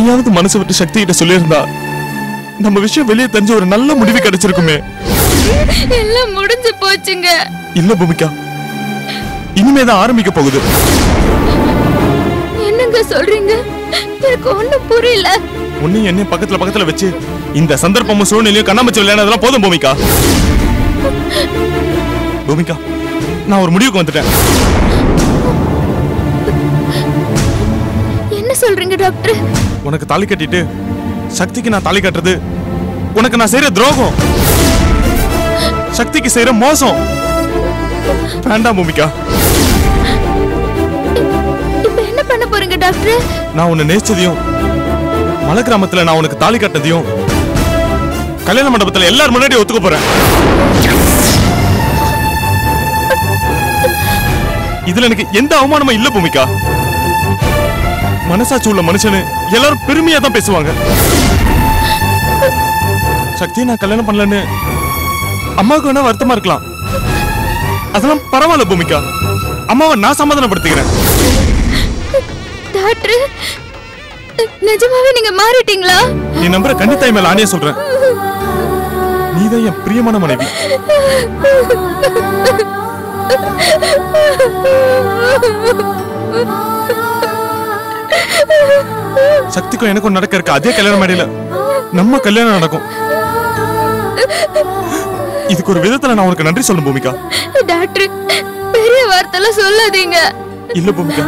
நீயாவது மனசு விட்டு சக்தி கிட்ட சொல்லியிருந்தா நம்ம விஷயம் வெளியே தெரிஞ்ச ஒரு நல்ல முடிவு கிடைச்சிருக்குமே. எல்லாம் முடிஞ்சு போச்சுங்க. இல்ல பூமிகா, இனிமேதான் ஆரம்பிக்க போகுது. என்னங்க சொல்றீங்க? எனக்கு ஒண்ணும் புரியல. உன்னை என்ன பக்கத்துல வச்சு இந்த சந்தர்ப்பமும் சூழ்நிலையும் கண்ணாமச்சு விளையாடுறதெல்லாம் போதும் பூமிகா. பூமிகா, நான் ஒரு முடிவுக்கு வந்துட்டேன். என்ன சொல்றீங்க டாக்டர்? உனக்கு தாலி கட்டிட்டு சக்திக்கு நான் தாலி கட்டுறது உனக்கு நான் செய்யற துரோகம், சக்திக்கு செய்யற மோசம். வேண்டாம் பூமிகா. இப்ப என்ன பண்ண போறீங்க டாக்டர்? நான் உன்னை நேசிச்சதையும் மலை கிராமத்துல நான் உனக்கு தாலி கட்டதையும் கல்யாண மண்டபத்துல எல்லாரும் முன்னாடி ஒத்துக்க போறேன். இதுல எனக்கு எந்த அவமானமும் இல்ல பூமிகா. மனசாட்சி உள்ள மனுஷனு எல்லாரும் பெருமையா தான் பேசுவாங்க. சக்தியை நான் கல்யாணம் பண்ணலன்னு அம்மாவுக்கு வேணா வருத்தமா இருக்கலாம். அதெல்லாம் பரவாயில்ல பூமிகா. அம்மாவை நான் சமாதானப்படுத்திக்கிறேன். டாக்டர், நிஜமாவே நீங்க மாறிட்டீங்களா? நீ நம்புற கண்டித்தாய் மேல ஆணையா சொல்றேன். நீதான் என் பிரியமான மனைவி. சக்திக்கும் எனக்கும் நடக்க இருக்க அதே கல்யாண மேடையில நம்ம கல்யாணம் நடக்கும். இதுக்கு ஒரு விதத்துல நான் உனக்கு நன்றி சொல்லணும் பூமிகா. டாக்டர், பெரிய வார்த்தைலாம் சொல்லாதீங்க. இல்ல பூமிகா,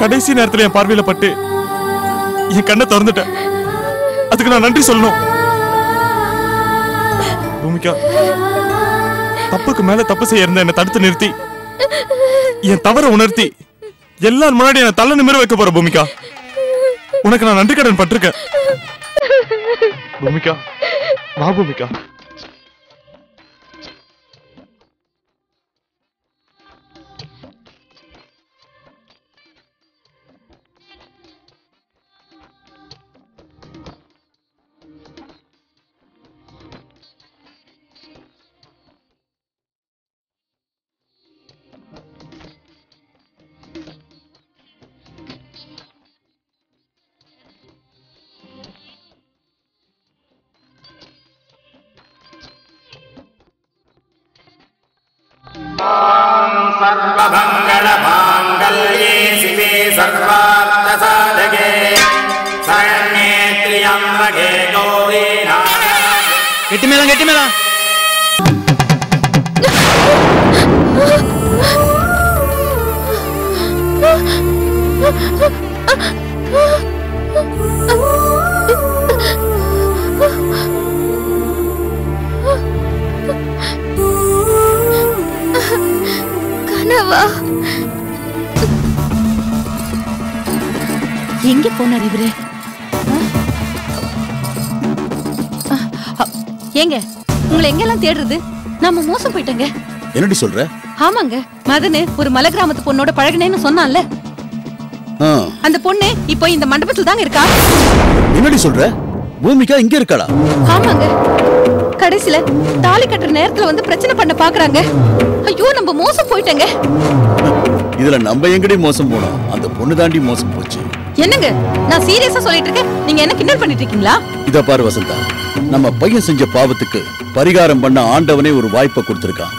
கடைசி நேரத்துல என் பார்வையில பட்டு என் கண்ணை திறந்துட்டேன். அதுக்கு நான் நன்றி சொல்லணும் பூமிகா. தப்புக்கு மேல தப்பு செய்ய இருந்த என்னை தடுத்து நிறுத்தி என் தவற உணர்த்தி எல்லாரும் முன்னாடி என்ன தள்ள நிமிர வைக்க போற பூமிகா. உனக்கு நான் நன்றி கடன் பட்டிருக்கேன் பூமிகா. வா பூமிகா. सर्वमङ्गलमाङ्गल्ये शिवे सर्वार्थसाधके शरण्ये त्र्यम्बके गौरी नारायणी। गट्टी मेला கனவா? எங்க போனார் இவரு? ஏங்க, உங்களை எங்கெல்லாம் தேடுறது? நாம மோசம் போயிட்டங்க. என்னடி சொல்ற? ஆமாங்க, மதனு ஒரு மலை கிராமத்து பொண்ணோட பழகினேன்னு சொன்னான்ல, அந்த பொண்ணு இப்போ இந்த மண்டபத்துல தாங்க இருக்கா. என்னடி சொல்ற? பூமிகா இங்க இருக்காளா? ஆமாங்க, கடைசில தாலி கட்டுற நேரத்துல வந்து பிரச்சனை பண்ண பாக்குறாங்க. ஐயோ, நம்ம மோசம் போயிட்டங்க. இதுல நம்ம எங்கடி மோசம் போனோம்? அந்த பொண்ணு தாண்டி மோசம் போச்சு. என்னங்க, நான் சீரியஸா சொல்லிட்டு இருக்கேன், நீங்க என்ன கிண்டல் பண்ணிட்டு இருக்கீங்களா? இத பாரு வசந்தா, நம்ம பையன் செஞ்ச பாவத்துக்கு பரிகாரம் பண்ண ஆண்டவனே ஒரு வாய்ப்பை கொடுத்திருக்கான்.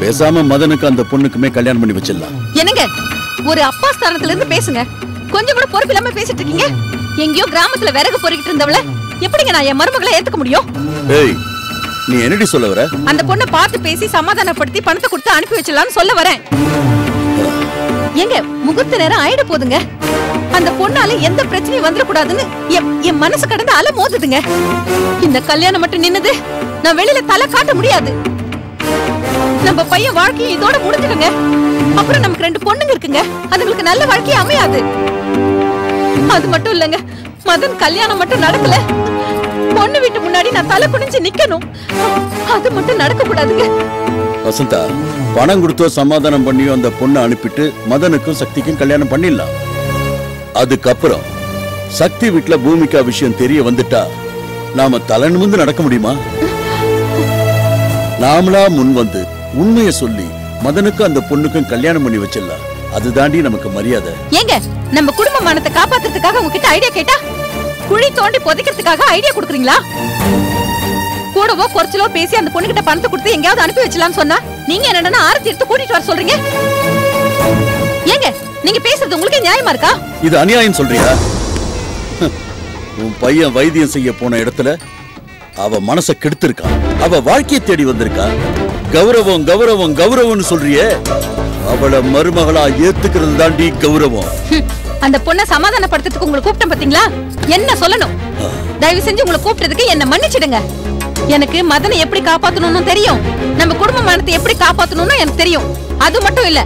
பேசாம மதனுக்கு அந்த பொண்ணுக்குமே கல்யாணம் பண்ணி வச்சிடலாம். என்னங்க, ஒரு அப்பா ஸ்தானத்துல இருந்து பேசுங்க. கொஞ்சம் கூட பொறுப்பு இல்லாம பேசிட்டு இருக்கீங்க. எங்கயோ கிராமத்துல விறகு பொறுக்கிட்டு இருந்தவள எப்படிங்க நான் என் மருமகளை ஏத்துக்க முடியும்? ஏய், நீ என்னடி சொல்ல வர? அந்த பொண்ணை பார்த்து பேசி சமாதானப்படுத்தி பணத்தை கொடுத்து அனுப்பி வச்சலாம்னு சொல்ல வரேன். எங்க முகூர்த்த நேரம் ஆயிட போதுங்க. அந்த பொண்ணால எந்த பிரச்சனையும் வந்துடக்கூடாதுன்னு என் மனசு கடந்து அலை மோதுதுங்க. இந்த கல்யாணம் மட்டும் நின்னது நான் வெளியில தலை காட்ட முடியாது. நம்ம பையன் வாழ்க்கையை இதோட முடிஞ்சிடுங்க. அப்புறம் நமக்கு 2 பொண்ணுங்க இருக்குங்க. அதுங்களுக்கு நல்ல வாழ்க்கையே அமையாது. அது மட்டும் இல்லங்க, மதன் கல்யாணம் மட்டும் நடக்கல, பொண்ணு வீட்டு முன்னாடி நான் தலை குனிஞ்சு நிக்கணும். அது மட்டும் நடக்க கூடாதுங்க. வசந்தா, பணம் கொடுத்தோ சமாதானம் பண்ணியோ அந்த பொண்ணை அனுப்பிட்டு மதனுக்கும் சக்திக்கும் கல்யாணம் பண்ணிடலாம். அதுக்கப்புறம் சக்தி வீட்டுல பூமிகா விஷயம் தெரிய வந்துட்டா நாம தலை நிமிர்ந்து நடக்க முடியுமா? நாமளா முன் வந்து உண்மையை சொல்லி மதனுக்கும் அந்த பொண்ணுக்கும் கல்யாணம் பண்ணி வச்சிடலாம். அதுதாண்டி நமக்கு மரியாதை. ஏங்க நம்ம குடும்ப மானத்தை காப்பாத்துறதுக்காக உங்ககிட்ட ஐடியா கேட்டா குழி தோண்டி புதைக்கிறதுக்காக ஐடியா கொடுக்குறீங்களா? கூடவோ குறைச்சலோ பேசி அந்த பொண்ணுகிட்ட பணத்தை கொடுத்து எங்கேயாவது அனுப்பி வச்சலாம்னு சொன்னா நீங்க என்னன்னா ஆரத்தி எடுத்து கூட்டிட்டு வர சொல்றீங்க. ஏங்க நீங்க பேசுறது உங்களுக்கு நியாயமா இருக்கா? இது அநியாயம் சொல்றியா? உன் பையன் வைத்தியம் செய்ய போன இடத்துல அவ மனசை கெடுத்திருக்கா, அவ வாழ்க்கையை தேடி வந்திருக்கா. கௌரவம் கௌரவம் கௌரவம்னு சொல்றியே, அவளை மருமகளா ஏத்துக்கிறது தாண்டி கௌரவம். அந்த பொண்ணை சமாதானப்படுத்துறதுக்கு உங்களை கூப்பிட்டேன் பாத்தீங்களா? என்ன சொல்லணும்? தயவு செஞ்சு உங்களை கூப்பிட்டதுக்கு என்ன மன்னிச்சிடுங்க. எனக்கு மதனை எப்படி காப்பாத்தணும்னு தெரியும், நம்ம குடும்ப மானத்தை எப்படி காப்பாத்தணும்னு எனக்கு தெரியும். அது மட்டும் இல்ல,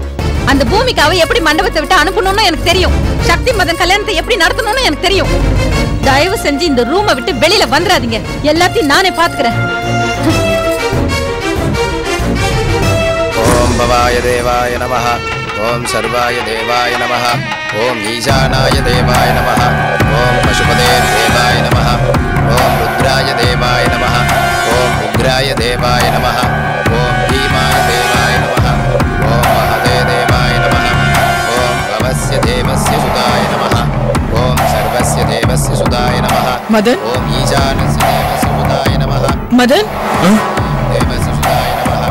அந்த பூமிக்காவை எப்படி மண்டபத்தை விட்டு அனுப்பணும்னு எனக்கு தெரியும். சக்தி மதன் கல்யாணத்தை எப்படி நடத்தணும்னு எனக்கு தெரியும். தயவு செஞ்சு இந்த ரூமை விட்டு வெளியில வந்துடாதீங்க. எல்லாத்தையும் நானே பாத்துக்கிறேன். ஓம் பவாய தேவாய நமஹ. ஓம் சர்வாய தேவாய நமஹ. ஓம் ஈசானாய தேவாய நமஹ. ஓம் பசுபதே தேவாய நமஹ. ஓம் ருத்ராய தேவாய நமஹ. ஓம் உக்ராய தேவாய நமஹ. ஓம் பீமாய தேவாய நமஹ. ஓம் மஹதே தேவாய நமஹ. ஓம் பவஸ்ய தேவஸ்ய சுதாய நமஹ. ஓம் சர்வஸ்ய தேவஸ்ய சுதாய நமஹ. மதன். ஓம் ஈசானஸ்ய தேவஸ்ய சுதாய நமஹ. மதன். தேவஸ்ய சுதாய நமஹ.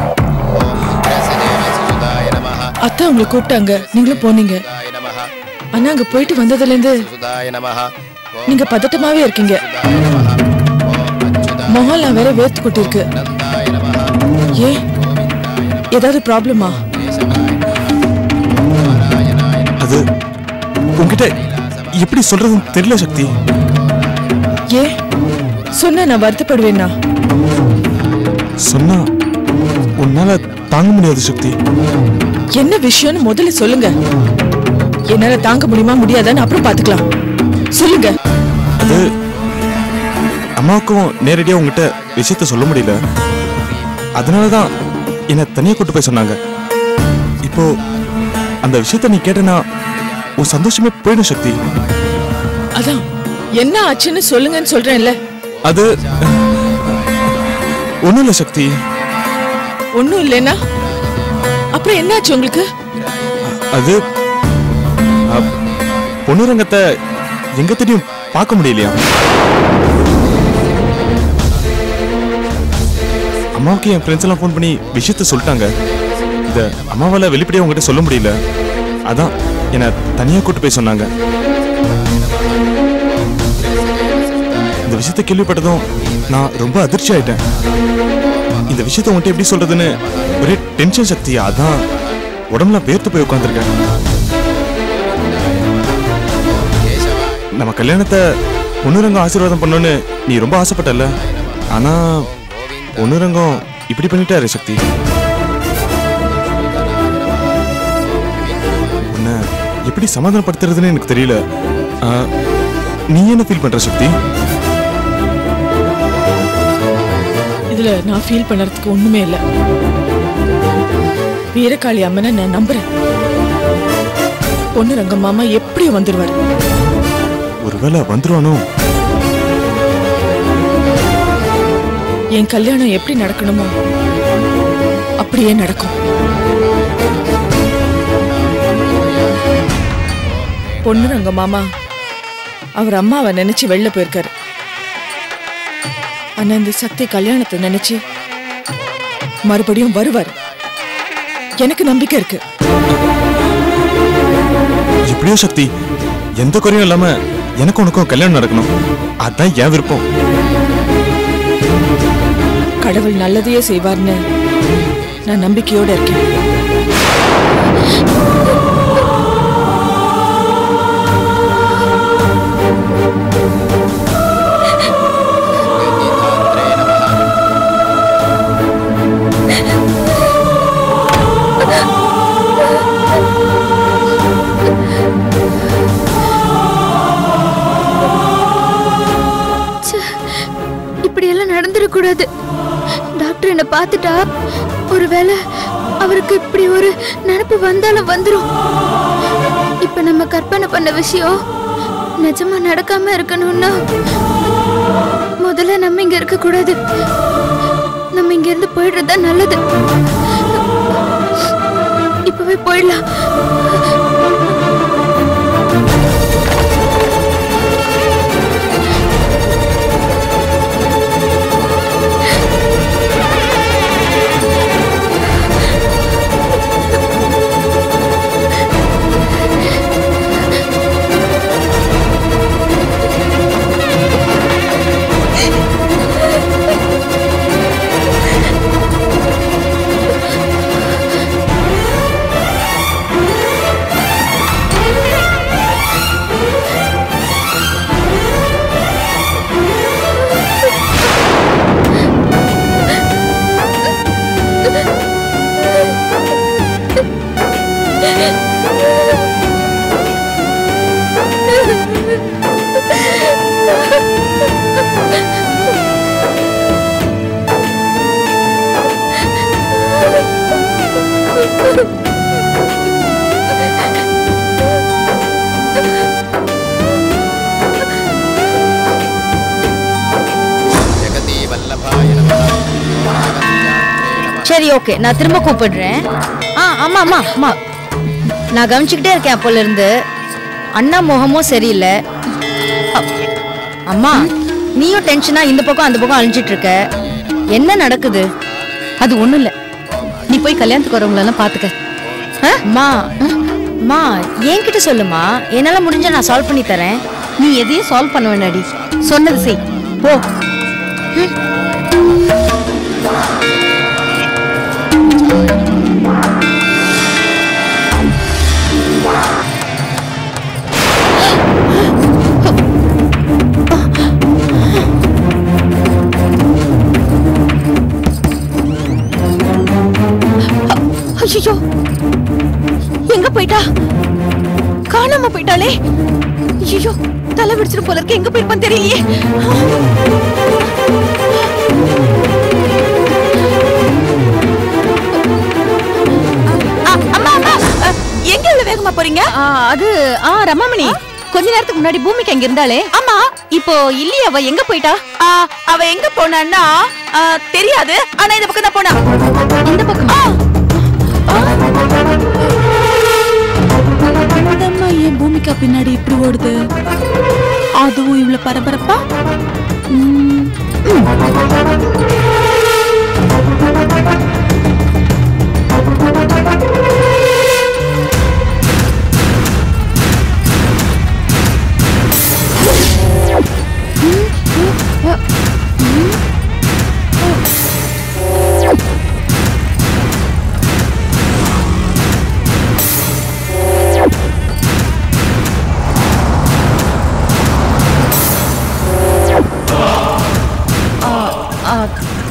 ஓம் ருத்ரஸ்ய தேவஸ்ய சுதாய நமஹ. அத்தை உங்களை கூப்பிட்டாங்க, நீங்களும் போனீங்க. ஆனா அங்க போயிட்டு வந்ததுல இருந்து நீங்க பதட்டமாவே இருக்கீங்க. மொஹல்லாம் வேற வேர்த்து கொட்டி இருக்கு. ஏன், ஏதாவது ப்ராப்ளமா? அது உன்கிட்ட எப்படி சொல்றதுன்னு தெரியல சக்தி. ஏன் சொன்னா நான் வருத்தப்படுவேன்னா? சொன்னா உன்னால தாங்க முடியாது சக்தி. என்ன விஷயம்னு முதல்ல சொல்லுங்க. என்னால தாங்க முடியுமா முடியாதான்னு அப்புறம் பாத்துக்கலாம். சொல்லுங்க. அது அம்மாவுக்கும் நேரடியா உங்ககிட்ட விஷயத்த சொல்ல முடியல, அதனாலதான் என்ன தனியா கூட்டு போய் சொன்னாங்க. இப்போ அந்த விஷயத்த நீ கேட்டனா உன் சந்தோஷமே போயிடும் சக்தி. அதான் என்ன ஆச்சுன்னு சொல்லுங்கன்னு சொல்றேன்ல. அது ஒண்ணும் இல்ல சக்தி. ஒண்ணும் இல்லைன்னா அப்புறம் என்னாச்சு உங்களுக்கு? அது பொண்ணுரங்கத்தை எங்க தெரியும் பார்க்க முடியலையா? அம்மாவுக்கு என் ஃப்ரெண்ட்ஸ் எல்லாம் ஃபோன் பண்ணி விஷயத்த சொல்லிட்டாங்க. இந்த அம்மாவால வெளிப்படையா உங்ககிட்ட சொல்ல முடியல, அதான் என்ன தனியா கூட்டு போய் சொன்னாங்க. இந்த விஷயத்த கேள்விப்பட்டதும் நான் ரொம்ப அதிர்ச்சி ஆயிட்டேன். இந்த விஷயத்த உங்ககிட்ட எப்படி சொல்றதுன்னு ஒரே டென்ஷன் சக்தி. அதான் உடம்புல வேர்த்து போய் உட்காந்துருக்கேன். நம்ம கல்யாணத்தை பொண்ணுரங்கம் ஆசீர்வாதம் பண்ணணும்னு நீ ரொம்ப ஆசைப்பட்டல, ஆனா பொண்ணுரங்கம் இப்படி பண்ணிட்டாரு சக்தி. உன்னை எப்படி சமாதானப்படுத்துறதுன்னு எனக்கு தெரியல. நீ என்ன ஃபீல் பண்ற சக்தி? இதுல நான் ஃபீல் பண்ணறதுக்கு ஒண்ணுமே இல்ல. வீரகாளி அம்மனை நான் நம்புறேன். பொண்ணுரங்க மாமா எப்படியும் வந்துருவாரு. ஒருவேளை வந்துருவானோ? என் கல்யாணம் எப்படி நடக்கணுமோ அப்படியே நடக்கும். பொண்ணுரங்க மாமா அவர் அம்மாவை நினைச்சு வெளில போயிருக்காரு. ஆனா இந்த சக்தி கல்யாணத்தை நினைச்சு மறுபடியும் வருவார். எனக்கு நம்பிக்கை இருக்கு. எப்படியோ சக்தி, எந்த குறையும் இல்லாம எனக்கு உனக்கும் கல்யாணம் நடக்கணும், அதான் என் விருப்பம். கடவுள் நல்லதையே செய்வார்னு நான் நம்பிக்கையோட இருக்கேன். நடந்துடக்கூடாது. டாக்டர் என்ன பார்த்துட்டா ஒருவேளை அவருக்கு இப்படி ஒரு நினைப்பு வந்தாலும் வந்துரும். இப்ப நம்ம கற்பனை பண்ண விஷயம் நிஜமா நடக்காம இருக்கணும்னா முதல்ல நம்ம இங்க இருக்க கூடாது. நம்ம இங்க இருந்து போயிடுறதா நல்லது. இப்பவே போயிடலாம். சரி ஓகே, நான் திரும்ப கூப்பிடுறேன். ஆமா ஆமா ஆமா, நான் கவனிச்சுக்கிட்டே இருக்கேன் அப்போல இருந்து. அண்ணா முகமும் சரியில்லை. அம்மா நீயும் டென்ஷனா இந்த பக்கம் அந்த பக்கம் அழிஞ்சிட்டு இருக்க. என்ன நடக்குது? அது ஒண்ணும் இல்ல, நீ போய் கல்யாணத்துக்கு வரவங்களெல்லாம் பாத்துக்க. அம்மா என்கிட்ட சொல்லுமா, என்னால முடிஞ்சா நான் சால்வ் பண்ணி தரேன். நீ எதையும் சால்வ் பண்ண வேண்டாடி, சொன்னது செய் போ. ஐயோ, எங்க போயிட்டா? காணாம போயிட்டாளே. ஐயோ, தலை விடிச்சிட்டு போல இருக்கு. எங்க போயிருப்பான்னு தெரியலையே. அம்மா அம்மா, எங்க இவ்வளவு வேகமா போறீங்க? அது ரமாமணி, கொஞ்ச நேரத்துக்கு முன்னாடி பூமிக்கு எங்க இருந்தாலே. ஆமா, இப்போ இல்லையே. அவ எங்க போயிட்டா? அவ எங்க போனான்னா தெரியாது. ஆனா இந்த பக்கம் தான் போனா. இந்த பக்கம்? ஏன் பூமிக்கா பின்னாடி இப்படி ஓடுது? அதுவும் இவ்வளவு பரபரப்பா?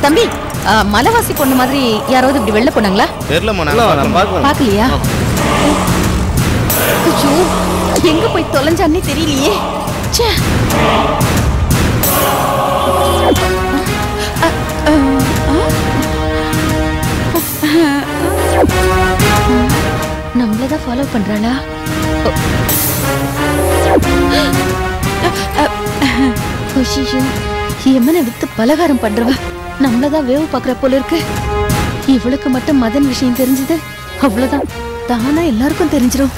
தம்பி, மலைவாசி பொண்ணு மாதிரி யாராவது இப்படி வெளில போனாங்களா? பாக்கலையா? எங்க போய் தொலைஞ்சான்னே தெரியலையே. நம்மளதான் ஃபாலோ பண்றாளா? எம்மனை வித்து பலகாரம் பண்றவ நம்மளதான் வேவு பாக்குற போல இருக்கு. இவளுக்கு மட்டும் மதன் விஷயம் தெரிஞ்சது அவ்வளவுதான், தானா எல்லாருக்கும் தெரிஞ்சிடும்.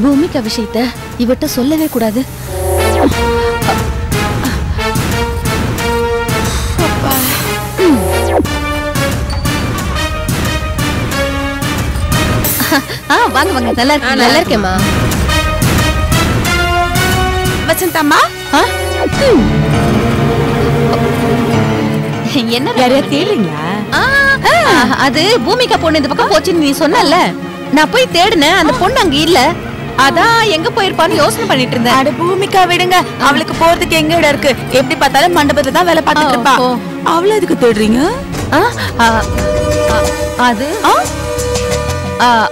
பூமிகா விஷயத்த இவட்ட சொல்லவே கூடாது. வாங்க வாங்க. நல்லா இருக்கேம்மா. வசந்தம்மா, என்ன யாரையா தேடுறீங்களா? அது பூமிகா பொண்ணு இந்த பக்கம் போச்சுன்னு நீ சொன்னல. நான் போய் தேடினேன், அந்த பொண்ணு அங்க இல்ல. அதான் எங்க போயிருப்பான்னு யோசனை பண்ணிட்டு இருந்தேன். அட பூமிகா விடுங்க, அவளுக்கு போறதுக்கு எங்க இடம் இருக்கு? எப்படி பார்த்தாலும் மண்டபத்துல தான் வேலை பார்த்துட்டு இருப்பா. அவள எதுக்கு தேடுறீங்க? அது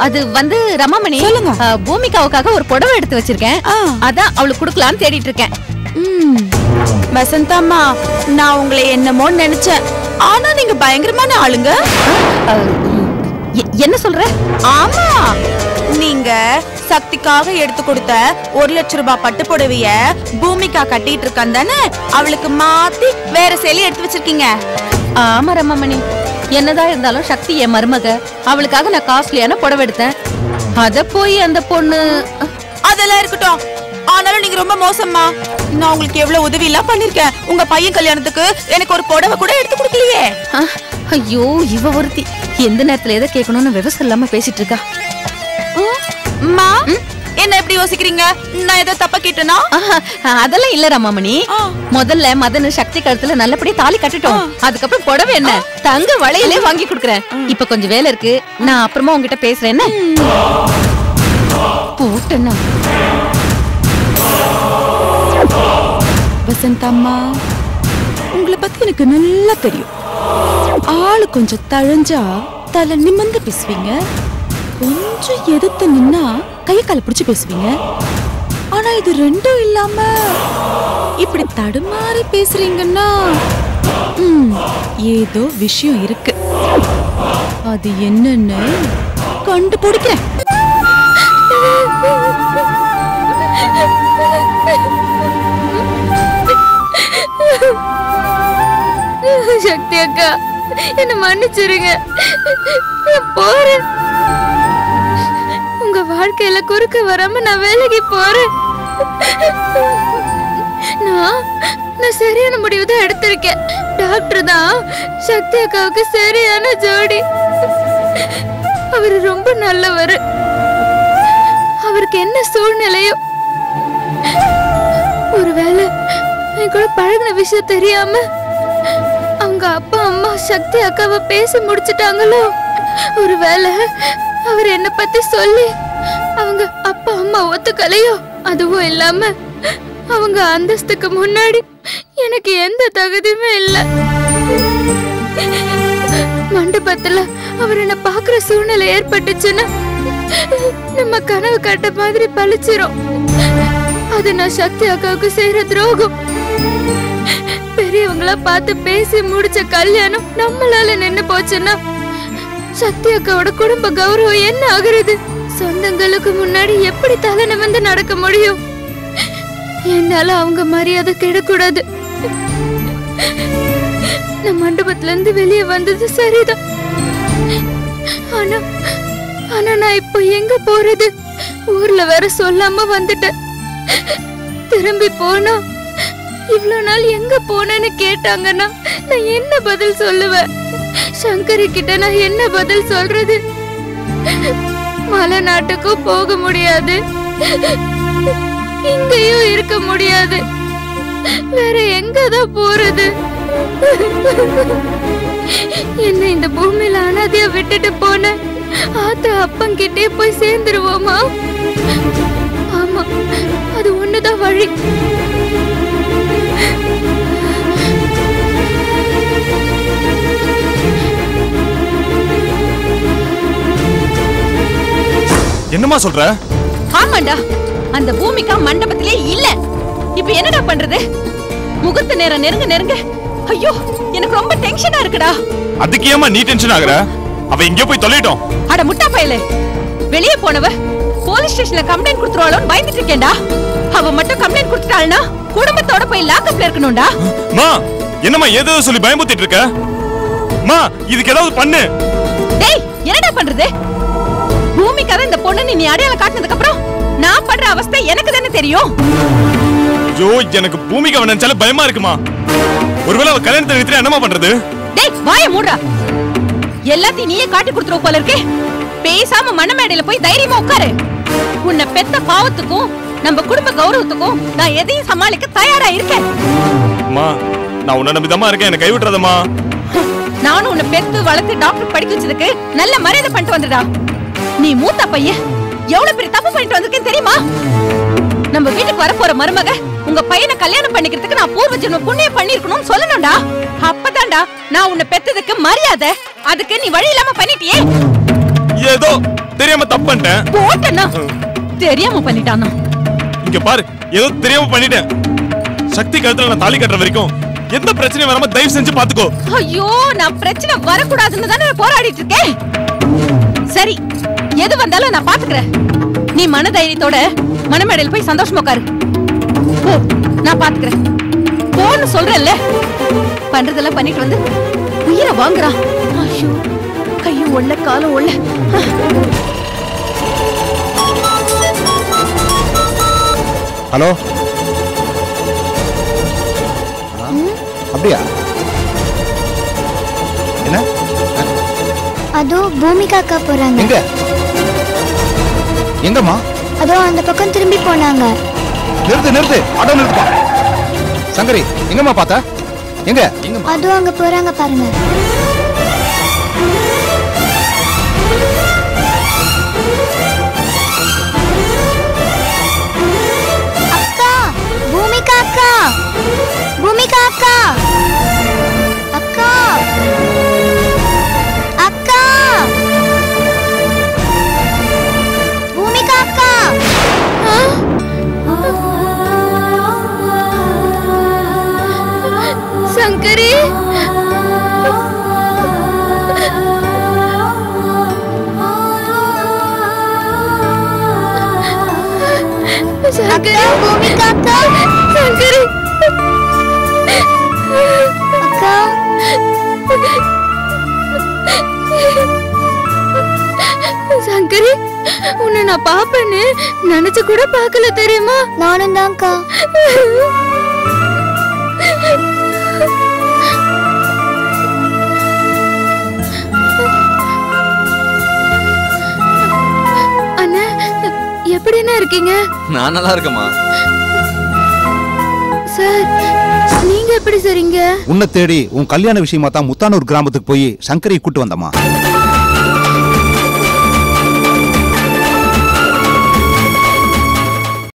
அது வந்து ரமாமணி, பூமிகாவுக்காக ஒரு புடவை எடுத்து வச்சிருக்கேன். அதான் அவளுக்கு கொடுக்கலான்னு தேடிட்டு இருக்கேன். வசந்தம்மா, நான் உங்களை என்னமோ நினைச்சேன். ஆனா நீங்க பயங்கரமான ஆளுங்க. என்ன சொல்ற? ஆமா, நீங்க சக்திக்காக எடுத்து கொடுத்த 1 லட்சம் ரூபாய் பட்டு புடவைய பூமிகா கட்டிட்டு இருக்கான் தானே, அவளுக்கு மாத்தி வேற சேலை எடுத்து வச்சிருக்கீங்க. ஆமா ரமாமணி, என்னதான் இருந்தாலும் சக்தி என் மருமக. அவளுக்காக நான் காஸ்ட்லியான புடவை எடுத்தேன். அத போய் அந்த பொண்ணு. அதெல்லாம் இருக்கட்டும், ஆனாலும் நீங்க ரொம்ப மோசமா. நான் உங்களுக்கு எவ்வளவு உதவி எல்லாம் பண்ணிருக்கேன். உங்க பையன் கல்யாணத்துக்கு எனக்கு ஒரு புடவை கூட எடுத்து கொடுக்கலையே. ஐயோ, இவ ஒருத்தி எந்த நேரத்துல எதை கேட்கணும்னு விவசாயம் இல்லாம பேசிட்டு இருக்கா. அம்மா, என்ன எப்படி யோசிக்கிறீங்க? நான் ஏதோ தப்பா கேட்டேனா? அதெல்லாம் இல்ல ரமாமணி. முதல்ல மதன் சக்தி கழுத்துல நல்லபடியா தாலி கட்டிட்டோம். அதுக்கப்புறம் புடவை என்ன தங்க வளையலே வாங்கி கொடுக்கறேன். இப்ப கொஞ்சம் வேலை இருக்கு, நான் அப்புறமா உங்ககிட்ட பேசுறேன். போட்டேன்னா வசந்தம்மா, உங்களை பத்தி எனக்கு நல்லா தெரியும். ஆளு கொஞ்சம் தழஞ்சா தலை நிமிர்ந்து பேசுவீங்க. கொஞ்சம் எதிர்த்து நின்னா கை கால பிடிச்சு பேசுவீங்க. ஆனா இது ரெண்டும் இல்லாம இப்படி தடுமாறி பேசுறீங்கன்னா ஏதோ விஷயம் இருக்கு. அது என்னன்னு கண்டுபிடிக்கிறேன். சக்தி அக்கா, என்ன மன்னிச்சிருங்க, போறேன். உங்க வாழ்க்கையில குறுக்க வராம நான் வேலைக்கு போறேன். நான் சரியான முடிவு தான் எடுத்திருக்கேன். டாக்டர் தான் சக்தி அக்காவுக்கு சரியான ஜோடி. அவரு ரொம்ப நல்லவர். அவருக்கு என்ன சூழ்நிலையோ, ஒருவேளை என் கூட பழகின விஷயம் தெரியாம அவங்க அப்பா அம்மா சக்தி அக்காவை பேசி முடிச்சிட்டாங்களோ, ஒருவேளை அவர் என்ன பத்தி சொல்லி அவங்க அப்பா அம்மா ஒத்துக்கலையோ, அதுவும் இல்லாம அவங்க அந்தஸ்துக்கு முன்னாடி எனக்கு எந்த தகுதியுமே இல்ல. மண்டபத்துல அவர் என்ன பாக்குற சூழ்நிலை ஏற்பட்டுச்சுன்னா நம்ம கனவு கட்ட மாதிரி பழிச்சிரும். அது நான் சக்தி அக்காவுக்கு செய்யற துரோகம். பெரியவங்களா பார்த்து பேசி முடிச்ச கல்யாணம் நம்மளால நின்னு போச்சுன்னா சக்தி அக்காவோட குடும்ப கௌரவம் என்ன ஆகுறது? சொந்தங்களுக்கு முன்னாடி எப்படி தலை நிமிர்ந்து நடக்க முடியும்? என்னால அவங்க மரியாதை கெடக்கூடாது. நான் மண்டபத்துல இருந்து வெளியே வந்தது சரிதான். ஆனா நான் இப்போ எங்க போறது? ஊர்ல வேற சொல்லாம வந்துட்டேன். திரும்பி போனா இவ்வளவு நாள் எங்க போனேன்னு கேட்டாங்கன்னா நான் என்ன பதில் சொல்லுவேன்? சங்கரி கிட்ட நான் என்ன பதில் சொல்றது? மலை நாட்டுக்கும் போக முடியாது, இங்கேயும் இருக்க முடியாது. வேற எங்கதான் போறது? என்ன இந்த பூமியில அனாதையா விட்டுட்டு போன ஆத்தா அப்பங்கிட்டே போய் சேர்ந்துருவோமா? ஆமா, அது ஒண்ணுதான் வழி. என்னமா சொல்ற? ஆமாண்டா, அந்த பூமிகா மண்டபத்திலே இல்ல. இப்ப என்னடா பண்றது? முகூர்த்த நேரம் நெருங்க ஐயோ, எனக்கு ரொம்ப டென்ஷனா இருக்குடா. அதுக்கு ஏமா நீ டென்ஷன் ஆகுற? அவ எங்க போய் தொலைட்டோம். அட முட்டா பயலே, வெளியே போனவ போலீஸ் ஸ்டேஷன்ல கம்ப்ளைண்ட் கொடுத்துருவாளோன்னு பயந்துட்டு இருக்கேன்டா. அவ மட்டும் கம்ப்ளைண்ட் கொடுத்துட்டாள்னா குடும்பத்தோட போய் லாக்அப்ல இருக்கணும்டா. மா, என்னமா ஏதோ சொல்லி பயமுத்திட்டு இருக்க? மா, இதுக்கு ஏதாவது பண்ணு. டேய், என்னடா பண்றது? பூமிக்கார இந்த பொண்ணு நீ அடையாளம் காட்டினதுக்கு அப்புறம் நான் படுற அவஸ்தை எனக்கு தானே தெரியும். ஐயோ, எனக்கு பூமிக்கு அவன் நினைச்சாலே பயமா இருக்குமா. ஒருவேளை அவ கல்யாணத்தை நிறுத்தி என்னமா பண்றது? டேய், வாயை மூடுடா. எல்லாத்தையும் நீயே காட்டி கொடுத்துருவ போல இருக்கே. பேசாம மணமேடையில போய் தைரியமா உட்காரு. உன்னை பெத்த பாவத்துக்கும் நம்ம குடும்ப கௌரவத்துக்கும் நான் எதையும் சமாளிக்க தயாரா இருக்கேன். அம்மா, நான் உன்னை நம்பிதாம்மா இருக்கேன், என்ன கைவிட்டுறதம்மா. நானும் உன்னை பெத்து வளர்த்து டாக்டர் படிக்க வச்சதுக்கு நல்ல மரியாதை பண்ணிட்டு வந்துடா. நீ மூத்த பையன், எவ்வளவு பெரிய தப்பு பண்ணிட்டு வந்திருக்கேன்னு தெரியுமா? நம்ம வீட்டுக்கு வரப்போற மருமக உங்க பையனை கல்யாணம் பண்ணிக்கிறதுக்கு நான் பூர்வ ஜென்ம புண்ணியம் பண்ணிருக்கணும்னு சொல்லணும்டா. அப்பதான்டா நான் உன்னை பெத்ததுக்கு மரியாதை. அதுக்கு நீ வழி இல்லாம பண்ணிட்டியே. ஏதோ தெரியாம தப்பு பண்ணிட்டேன். போட்டேன்னா தெரியாம பண்ணிட்டானா? இங்க பாரு, ஏதோ தெரியாம பண்ணிட்டேன். சக்தி கழுத்துல நான் தாலி கட்டுற வரைக்கும் எந்த பிரச்சனையும் வராம தயவு செஞ்சு பாத்துக்கோ. ஐயோ, நான் பிரச்சனை வரக்கூடாதுன்னு தானே போராடிட்டு இருக்கேன். சரி, எது வந்தாலும் நான் பாத்துக்கிறேன். நீ மனதைரியத்தோட மணமேடையில் போய் சந்தோஷமா உட்காரு. போ, நான் பாத்துக்கிறேன். போன்னு சொல்றேன்ல. பண்றதெல்லாம் பண்ணிட்டு வந்து உயிரை வாங்குறான். ஐயோ, கையும் ஒல்ல காலும் ஒல்ல. ஹலோ, அப்படியா? என்ன? அதோ பூமிகா அக்கா போறாங்க. எங்க? எங்கம்மா? அதோ அந்த பக்கம் திரும்பி போனாங்க. நிறுத்து, ஆட்டோ நிறுத்துப்பா. சங்கரி, எங்கம்மா பார்த்த? எங்க? அதோ அங்க போறாங்க பாருங்க. அக்கா, பூமிகா அக்கா, பூமிகா அக்கா, அக்கா, அக்கா, சங்கரி பூமிகா அக்கா சங்கரி அக்கா சங்கரி உன்னை நான் பாப்பேன்னு நினைச்சு கூட பார்க்கல தெரியுமா? நானும் தான்க்கா. அண்ணா எப்படின்னா இருக்கீங்க? நான் நல்லா இருக்கேம்மா. சார் நீங்க எப்படி சரிங்க? உன்னை தேடி உன் கல்யாண விஷயமா தான் முத்தானூர் கிராமத்துக்கு போய் சங்கரை கூட்டு வந்தம்மா.